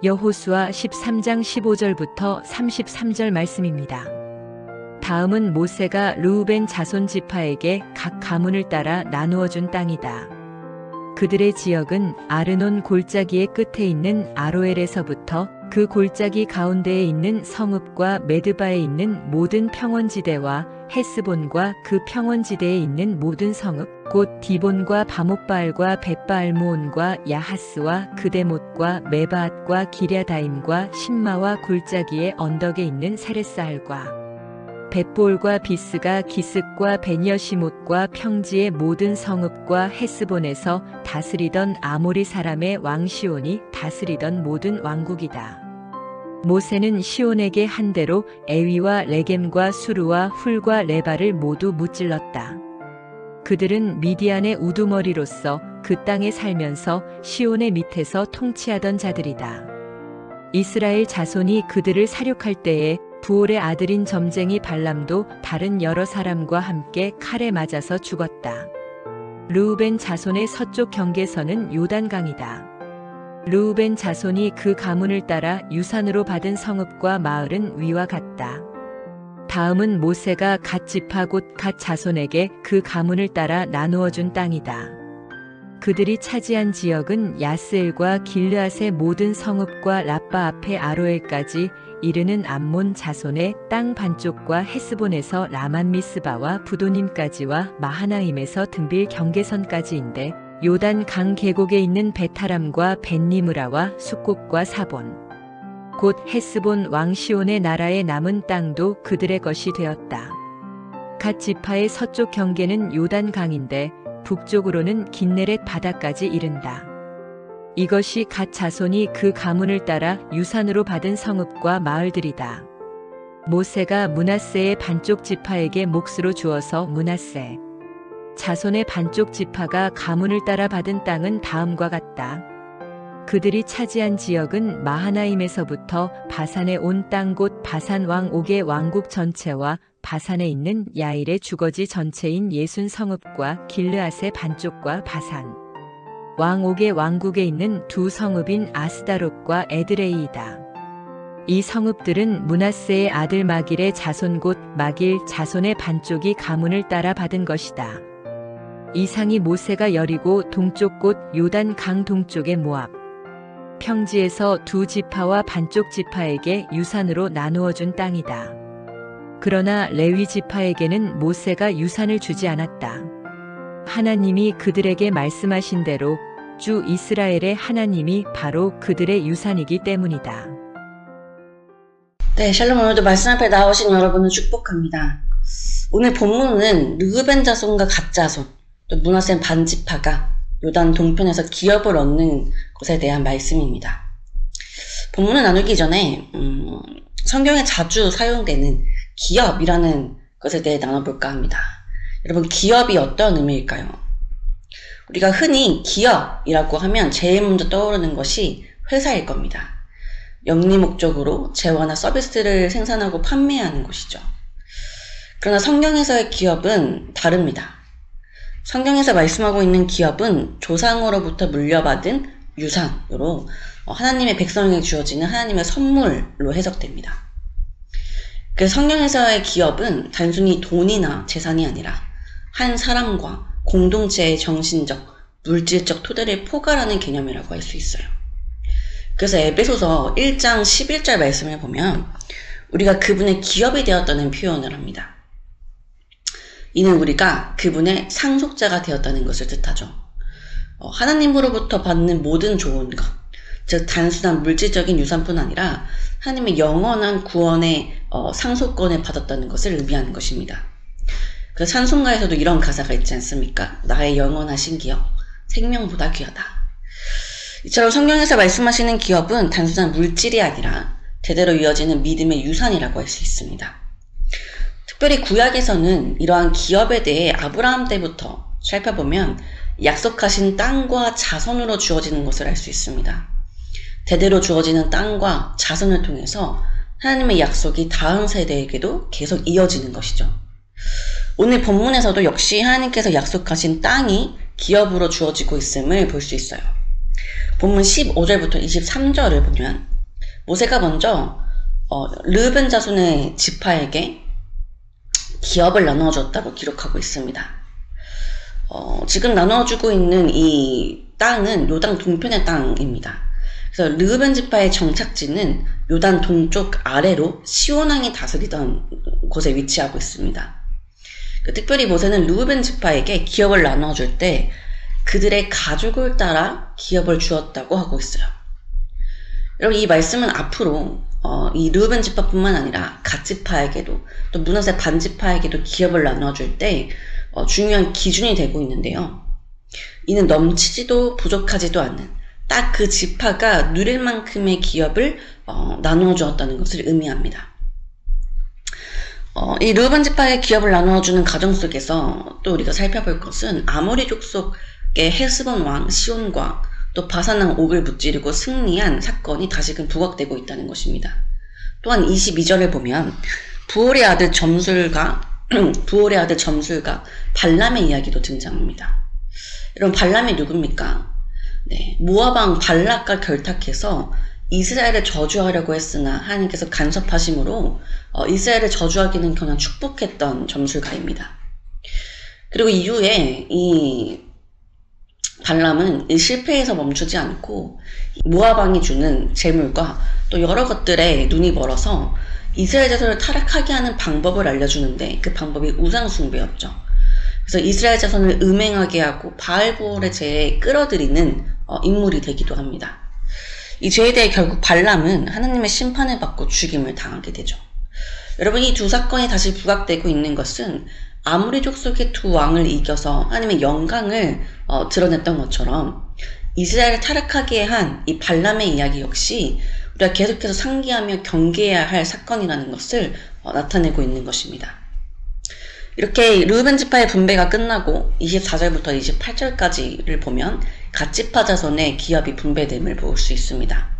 여호수아 13장 15절부터 33절 말씀입니다. 다음은 모세가 르우벤 자손 지파에게 각 가문을 따라 나누어 준 땅이다. 그들의 지역은 아르논 골짜기의 끝에 있는 아로엘에서부터 그 골짜기 가운데에 있는 성읍과 메드바에 있는 모든 평원지대와 헤스본과 그 평원지대에 있는 모든 성읍, 곧 디본과 바목바알과 벳바알무온과 야하스와 그데못과 메바앗과 기랴다임과 신마와 골짜기의 언덕에 있는 세레스알과 벳볼과 비스가 기슭과 베니여시못과 평지의 모든 성읍과 헤스본에서 다스리던 아모리 사람의 왕 시온이 다스리던 모든 왕국이다. 모세는 시온에게 한 대로 에위와 레겜과 수르와 훌과 레바를 모두 무찔렀다. 그들은 미디안의 우두머리로서 그 땅에 살면서 시온의 밑에서 통치하던 자들이다. 이스라엘 자손이 그들을 사륙할 때에 부올의 아들인 점쟁이 발람도 다른 여러 사람과 함께 칼에 맞아서 죽었다. 르우벤 자손의 서쪽 경계선은 요단강이다. 르우벤 자손이 그 가문을 따라 유산으로 받은 성읍과 마을은 위와 같다. 다음은 모세가 갓 지파 곧 갓 자손에게 그 가문을 따라 나누어 준 땅이다. 그들이 차지한 지역은 야스엘과 길르앗의 모든 성읍과 라빠 앞에 아로엘까지 이르는 암몬 자손의 땅 반쪽과 헤스본에서 라만 미스바와 부도님까지와 마하나임에서 등빌 경계선까지인데 요단 강 계곡에 있는 베타람과 벳니므라와 숫곡과 사본 곧 헤스본 왕 시온의 나라의 남은 땅도 그들의 것이 되었다. 갓 지파의 서쪽 경계는 요단 강인데 북쪽으로는 긴네렛 바다까지 이른다. 이것이 갓 자손이 그 가문을 따라 유산으로 받은 성읍과 마을들이다. 모세가 므낫세의 반쪽 지파에게 몫으로 주어서 므낫세 자손의 반쪽 지파가 가문을 따라 받은 땅은 다음과 같다. 그들이 차지한 지역은 마하나임에서부터 바산에 온 땅 곧 바산 왕 옥의 왕국 전체와 바산에 있는 야일의 주거지 전체인 예순 성읍과 길르앗의 반쪽과 바산 왕 옥의 왕국에 있는 두 성읍인 아스다롯과 에드레이이다. 이 성읍들은 므낫세의 아들 마길의 자손 곧 마길 자손의 반쪽이 가문을 따라 받은 것이다. 이상이 모세가 여리고 동쪽 곧 요단 강 동쪽의 모압 평지에서 두 지파와 반쪽 지파에게 유산으로 나누어 준 땅이다. 그러나 레위 지파에게는 모세가 유산을 주지 않았다. 하나님이 그들에게 말씀하신 대로 주 이스라엘의 하나님이 바로 그들의 유산이기 때문이다. 네, 샬롬. 오늘도 말씀 앞에 나오신 여러분을 축복합니다. 오늘 본문은 르우벤 자손과 갓 자손, 또 므낫세 반지파가 요단 동편에서 기업을 얻는 것에 대한 말씀입니다. 본문을 나누기 전에 성경에 자주 사용되는 기업이라는 것에 대해 나눠볼까 합니다. 여러분, 기업이 어떤 의미일까요? 우리가 흔히 기업이라고 하면 제일 먼저 떠오르는 것이 회사일 겁니다. 영리 목적으로 재화나 서비스를 생산하고 판매하는 곳이죠. 그러나 성경에서의 기업은 다릅니다. 성경에서 말씀하고 있는 기업은 조상으로부터 물려받은 유산으로 하나님의 백성에게 주어지는 하나님의 선물로 해석됩니다. 그래서 성경에서의 기업은 단순히 돈이나 재산이 아니라 한 사람과 공동체의 정신적, 물질적 토대를 포괄하는 개념이라고 할 수 있어요. 그래서 에베소서 1장 11절 말씀을 보면 우리가 그분의 기업이 되었다는 표현을 합니다. 이는 우리가 그분의 상속자가 되었다는 것을 뜻하죠. 하나님으로부터 받는 모든 좋은 것, 즉 단순한 물질적인 유산뿐 아니라 하나님의 영원한 구원의 상속권을 받았다는 것을 의미하는 것입니다. 그 찬송가에서도 이런 가사가 있지 않습니까? 나의 영원하신 기업, 생명보다 귀하다. 이처럼 성경에서 말씀하시는 기업은 단순한 물질이 아니라 대대로 이어지는 믿음의 유산이라고 할 수 있습니다. 특별히 구약에서는 이러한 기업에 대해 아브라함 때부터 살펴보면 약속하신 땅과 자손으로 주어지는 것을 알 수 있습니다. 대대로 주어지는 땅과 자손을 통해서 하나님의 약속이 다음 세대에게도 계속 이어지는 것이죠. 오늘 본문에서도 역시 하나님께서 약속하신 땅이 기업으로 주어지고 있음을 볼 수 있어요. 본문 15절부터 23절을 보면 모세가 먼저 르우벤 자손의 지파에게 기업을 나눠줬다고 기록하고 있습니다. 지금 나눠주고 있는 이 땅은 요단 동편의 땅입니다. 그래서 르우벤 지파의 정착지는 요단 동쪽 아래로 시온왕이 다스리던 곳에 위치하고 있습니다. 특별히 모세는 르우벤 지파에게 기업을 나눠줄 때 그들의 가족을 따라 기업을 주었다고 하고 있어요. 여러분, 이 말씀은 앞으로 이 르우벤 지파뿐만 아니라 갓 지파에게도 또 므낫세 반 지파에게도 기업을 나눠줄 때 중요한 기준이 되고 있는데요. 이는 넘치지도 부족하지도 않는 딱 그 지파가 누릴 만큼의 기업을 나누어 주었다는 것을 의미합니다. 이 르우벤 지파의 기업을 나누어주는 과정 속에서 또 우리가 살펴볼 것은 아모리 족속의 헤스본 왕 시온과 또 바산 왕 옥을 무찌르고 승리한 사건이 다시금 부각되고 있다는 것입니다. 또한 22절을 보면 부올의 아들 점술과 발람의 이야기도 등장합니다. 여러분, 발람이 누굽니까? 네, 모압 왕 발락과 결탁해서 이스라엘을 저주하려고 했으나 하나님께서 간섭하심으로 이스라엘을 저주하기는 그냥 축복했던 점술가입니다. 그리고 이후에 이 발람은 이 실패에서 멈추지 않고 모압 왕이 주는 재물과 또 여러 것들에 눈이 멀어서 이스라엘 자손을 타락하게 하는 방법을 알려주는데 그 방법이 우상 숭배였죠. 그래서 이스라엘 자손을 음행하게 하고 바알보올의 죄에 끌어들이는 인물이 되기도 합니다. 이 죄에 대해 결국 발람은 하나님의 심판을 받고 죽임을 당하게 되죠. 여러분, 이 두 사건이 다시 부각되고 있는 것은 아모리 족속의 두 왕을 이겨서 하나님의 영광을 드러냈던 것처럼 이스라엘을 타락하게 한 이 발람의 이야기 역시 우리가 계속해서 상기하며 경계해야 할 사건이라는 것을 나타내고 있는 것입니다. 이렇게 르우벤 지파의 분배가 끝나고 24절부터 28절까지를 보면 갓 지파 자손의 기업이 분배됨을 볼 수 있습니다.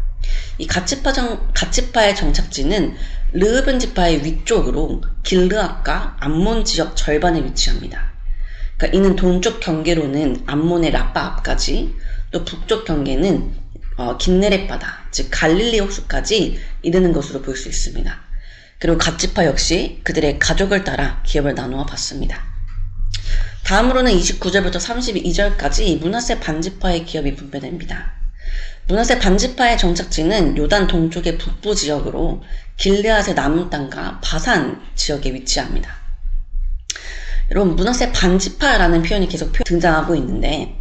이 갓 지파의 정착지는 르우벤 지파의 위쪽으로 길르앗과 암몬 지역 절반에 위치합니다. 그러니까 이는 동쪽 경계로는 암몬의 라빠 앞까지, 또 북쪽 경계는 긴네렛 바다, 즉 갈릴리 호수까지 이르는 것으로 볼 수 있습니다. 그리고 갓 지파 역시 그들의 가족을 따라 기업을 나누어 봤습니다. 다음으로는 29절부터 32절까지 므낫세 반 지파의 기업이 분배됩니다. 므낫세 반 지파의 정착지는 요단 동쪽의 북부 지역으로 길르앗의 남은 땅과 바산 지역에 위치합니다. 여러분, 므낫세 반 지파라는 표현이 계속 등장하고 있는데,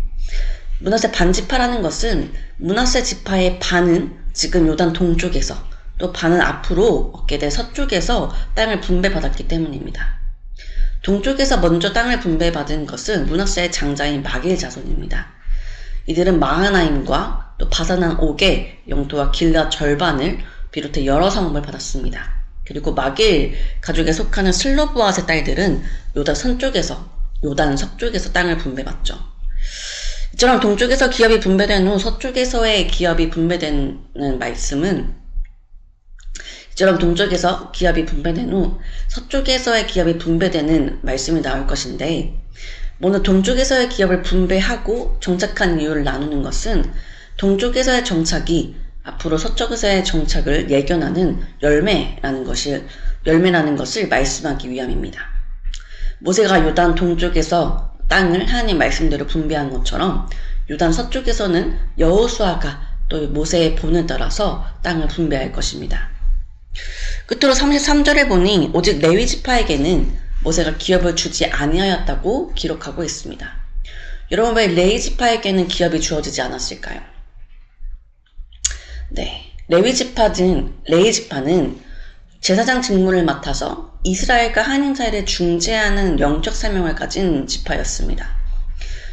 므낫세 반 지파라는 것은 므낫세 지파의 반은 지금 요단 동쪽에서, 또 반은 앞으로 얻게 될 서쪽에서 땅을 분배받았기 때문입니다. 동쪽에서 먼저 땅을 분배받은 것은 므낫세의 장자인 마길 자손입니다. 이들은 마하나임과 또 바산한 옥의 영토와 길앗 절반을 비롯해 여러 성읍을 받았습니다. 그리고 마길 가족에 속하는 슬로브앗의 딸들은 요단 서쪽에서 땅을 분배받죠. 이처럼 동쪽에서 기업이 분배된 후 서쪽에서의 기업이 분배되는 말씀은 동쪽에서 기업이 분배된 후 서쪽에서의 기업이 분배되는 말씀이 나올 것인데, 먼저 동쪽에서의 기업을 분배하고 정착한 이유를 나누는 것은 동쪽에서의 정착이 앞으로 서쪽에서의 정착을 예견하는 열매라는 것을 말씀하기 위함입니다. 모세가 요단 동쪽에서 땅을 하나님 말씀대로 분배한 것처럼 요단 서쪽에서는 여호수아가 또 모세의 본을 따라서 땅을 분배할 것입니다. 끝으로 33절에 보니 오직 레위 지파에게는 모세가 기업을 주지 아니하였다고 기록하고 있습니다. 여러분, 왜 레위 지파에게는 기업이 주어지지 않았을까요? 네, 레위 지파는 제사장 직무를 맡아서 이스라엘과 하나님 사이를 중재하는 영적 사명을 가진 지파였습니다.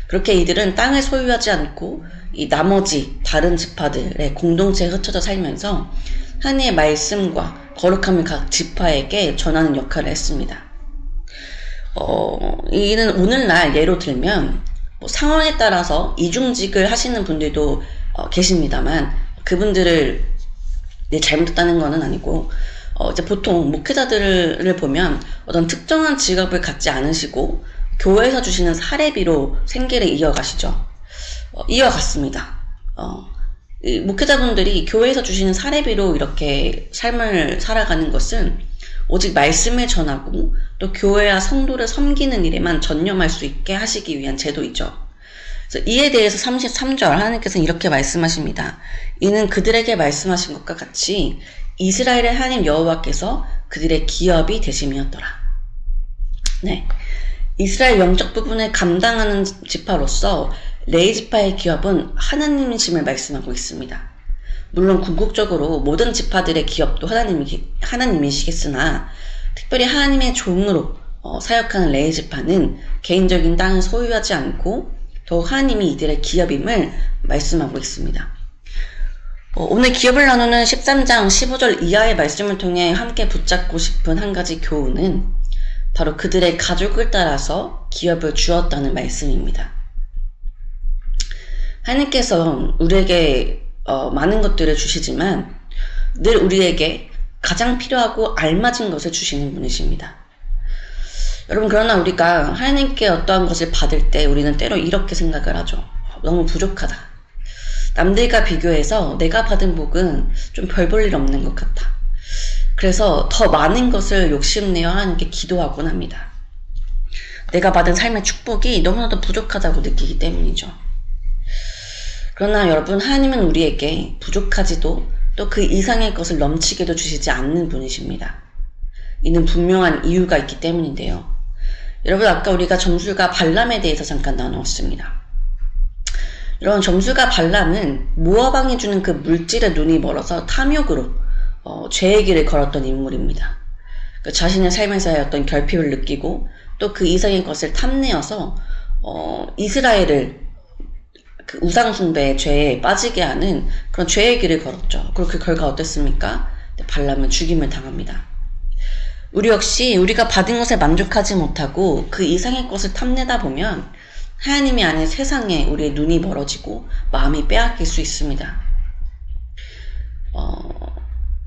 그렇게 이들은 땅을 소유하지 않고 이 나머지 다른 지파들의 공동체에 흩어져 살면서 하나님의 말씀과 거룩함을 각 지파에게 전하는 역할을 했습니다. 이는 오늘날 예로 들면 상황에 따라서 이중직을 하시는 분들도 계십니다만, 그분들을 잘못했다는 것은 아니고, 이제 보통 목회자들을 보면 어떤 특정한 직업을 갖지 않으시고 교회에서 주시는 사례비로 생계를 이어가시죠. 이어갔습니다. 이 목회자분들이 교회에서 주시는 사례비로 이렇게 삶을 살아가는 것은 오직 말씀을 전하고 또 교회와 성도를 섬기는 일에만 전념할 수 있게 하시기 위한 제도이죠. 그래서 이에 대해서 33절 하나님께서는 이렇게 말씀하십니다. 이는 그들에게 말씀하신 것과 같이 이스라엘의 하나님 여호와께서 그들의 기업이 되심이었더라. 네, 이스라엘 영적 부분을 감당하는 지파로서 레위 지파의 기업은 하나님이심을 말씀하고 있습니다. 물론 궁극적으로 모든 지파들의 기업도 하나님이시겠으나 특별히 하나님의 종으로 사역하는 레위 지파는 개인적인 땅을 소유하지 않고 더욱 하나님이 이들의 기업임을 말씀하고 있습니다. 오늘 기업을 나누는 13장 15절 이하의 말씀을 통해 함께 붙잡고 싶은 한 가지 교훈은 바로 그들의 가족을 따라서 기업을 주었다는 말씀입니다. 하나님께서 우리에게 많은 것들을 주시지만 늘 우리에게 가장 필요하고 알맞은 것을 주시는 분이십니다. 여러분, 그러나 우리가 하나님께 어떠한 것을 받을 때 우리는 때로 이렇게 생각을 하죠. 너무 부족하다. 남들과 비교해서 내가 받은 복은 좀 별 볼 일 없는 것 같다. 그래서 더 많은 것을 욕심내어 하나님께 기도하곤 합니다. 내가 받은 삶의 축복이 너무나도 부족하다고 느끼기 때문이죠. 그러나 여러분, 하나님은 우리에게 부족하지도 또 그 이상의 것을 넘치게도 주시지 않는 분이십니다. 이는 분명한 이유가 있기 때문인데요. 여러분, 아까 우리가 점술가 발람에 대해서 잠깐 나누었습니다. 여러분, 점술가 발람은 모아방이 주는 그 물질에 눈이 멀어서 탐욕으로 죄의 길을 걸었던 인물입니다. 자신의 삶에서의 어떤 결핍을 느끼고 또 그 이상의 것을 탐내어서 이스라엘을 그 우상숭배의 죄에 빠지게 하는 그런 죄의 길을 걸었죠. 그리고 그 결과 어땠습니까? 발람은 죽임을 당합니다. 우리 역시 우리가 받은 것에 만족하지 못하고 그 이상의 것을 탐내다 보면 하나님이 아닌 세상에 우리의 눈이 멀어지고 마음이 빼앗길 수 있습니다.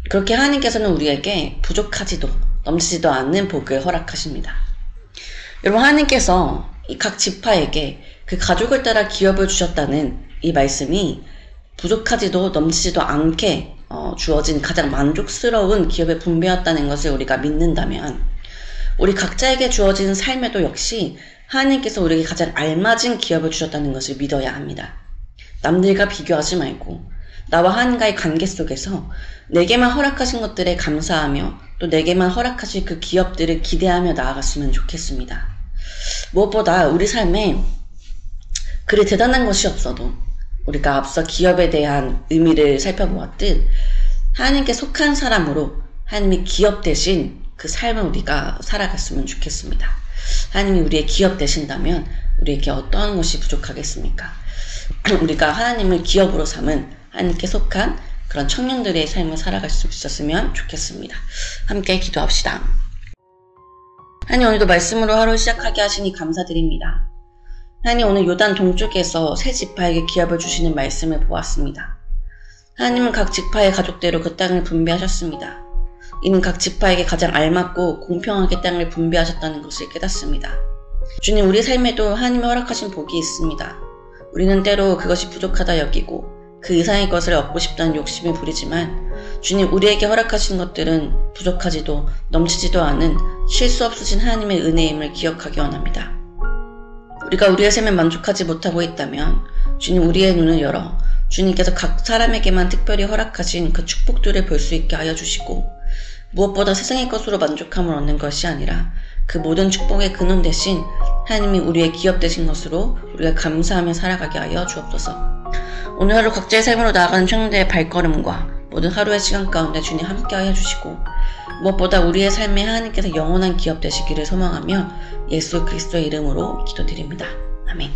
그렇게 하나님께서는 우리에게 부족하지도 넘치지도 않는 복을 허락하십니다. 여러분, 하나님께서 이 각 지파에게 그 가족을 따라 기업을 주셨다는 이 말씀이 부족하지도 넘치지도 않게 주어진 가장 만족스러운 기업의 분배였다는 것을 우리가 믿는다면 우리 각자에게 주어진 삶에도 역시 하나님께서 우리에게 가장 알맞은 기업을 주셨다는 것을 믿어야 합니다. 남들과 비교하지 말고 나와 하나님과의 관계 속에서 내게만 허락하신 것들에 감사하며 또 내게만 허락하실 그 기업들을 기대하며 나아갔으면 좋겠습니다. 무엇보다 우리 삶에 그리 대단한 것이 없어도 우리가 앞서 기업에 대한 의미를 살펴보았듯 하나님께 속한 사람으로 하나님이 기업 대신 그 삶을 우리가 살아갔으면 좋겠습니다. 하나님이 우리의 기업 되신다면 우리에게 어떠한 것이 부족하겠습니까? 우리가 하나님을 기업으로 삼은 하나님께 속한 그런 청년들의 삶을 살아갈 수 있었으면 좋겠습니다. 함께 기도합시다. 하나님, 오늘도 말씀으로 하루 시작하게 하시니 감사드립니다. 하나님, 오늘 요단 동쪽에서 세 지파에게 기업을 주시는 말씀을 보았습니다. 하나님은 각 지파의 가족대로 그 땅을 분배하셨습니다. 이는 각 지파에게 가장 알맞고 공평하게 땅을 분배하셨다는 것을 깨닫습니다. 주님, 우리 삶에도 하나님이 허락하신 복이 있습니다. 우리는 때로 그것이 부족하다 여기고 그 이상의 것을 얻고 싶다는 욕심을 부리지만 주님, 우리에게 허락하신 것들은 부족하지도 넘치지도 않은 실수 없으신 하나님의 은혜임을 기억하기 원합니다. 우리가 우리의 삶에 만족하지 못하고 있다면 주님, 우리의 눈을 열어 주님께서 각 사람에게만 특별히 허락하신 그 축복들을 볼 수 있게 하여 주시고 무엇보다 세상의 것으로 만족함을 얻는 것이 아니라 그 모든 축복의 근원 대신 하나님이 우리의 기업 되신 것으로 우리가 감사하며 살아가게 하여 주옵소서. 오늘 하루 각자의 삶으로 나아가는 청년들의 발걸음과 모든 하루의 시간 가운데 주님 함께 하여 주시고 무엇보다 우리의 삶에 하나님께서 영원한 기업 되시기를 소망하며 예수 그리스도의 이름으로 기도드립니다. 아멘.